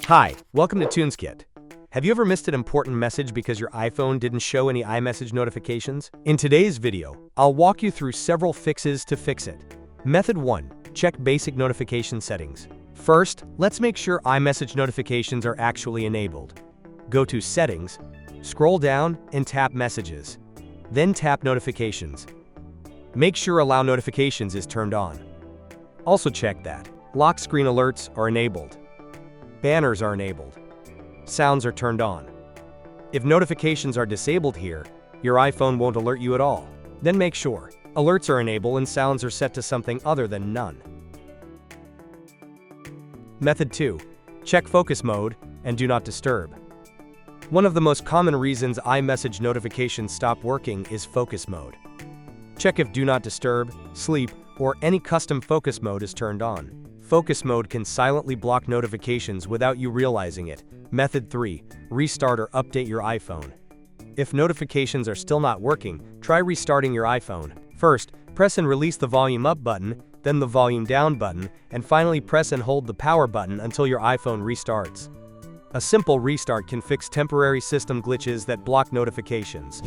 Hi, welcome to TunesKit. Have you ever missed an important message because your iPhone didn't show any iMessage notifications? In today's video, I'll walk you through several fixes to fix it. Method 1. Check basic notification settings. First, let's make sure iMessage notifications are actually enabled. Go to Settings, scroll down, and tap Messages. Then tap Notifications. Make sure Allow Notifications is turned on. Also check that lock screen alerts are enabled. Banners are enabled. Sounds are turned on. If notifications are disabled here, your iPhone won't alert you at all. Then make sure alerts are enabled and sounds are set to something other than none. Method 2. Check focus mode and do not disturb. One of the most common reasons iMessage notifications stop working is focus mode. Check if do not disturb, sleep, or any custom focus mode is turned on. Focus mode can silently block notifications without you realizing it. Method 3. Restart or update your iPhone. If notifications are still not working, try restarting your iPhone. First, press and release the volume up button, then the volume down button, and finally press and hold the power button until your iPhone restarts. A simple restart can fix temporary system glitches that block notifications.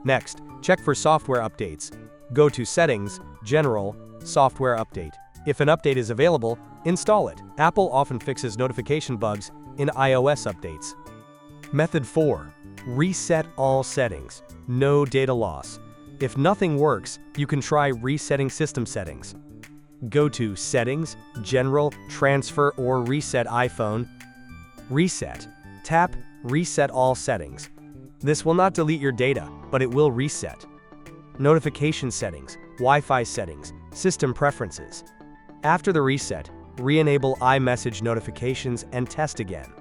Next, check for software updates. Go to Settings, General, Software Update. If an update is available, install it. Apple often fixes notification bugs in iOS updates. Method 4. Reset all settings. No data loss. If nothing works, you can try resetting system settings. Go to Settings, General, Transfer, or Reset iPhone. Reset. Tap Reset all settings. This will not delete your data, but it will reset. Notification settings, Wi-Fi settings, system preferences. After the reset, re-enable iMessage notifications and test again.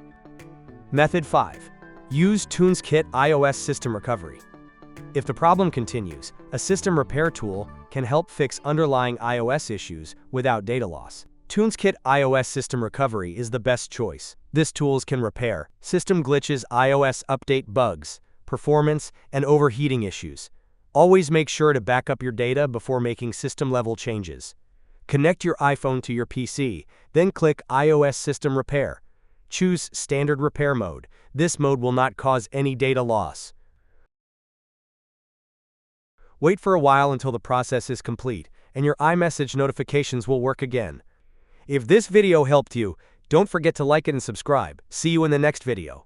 Method 5. Use TunesKit iOS System Recovery. If the problem continues, a system repair tool can help fix underlying iOS issues without data loss. TunesKit iOS System Recovery is the best choice. This tool can repair system glitches, iOS update bugs, performance, and overheating issues. Always make sure to back up your data before making system-level changes. Connect your iPhone to your PC, then click iOS System Repair. Choose Standard Repair Mode. This mode will not cause any data loss. Wait for a while until the process is complete, and your iMessage notifications will work again. If this video helped you, don't forget to like it and subscribe. See you in the next video.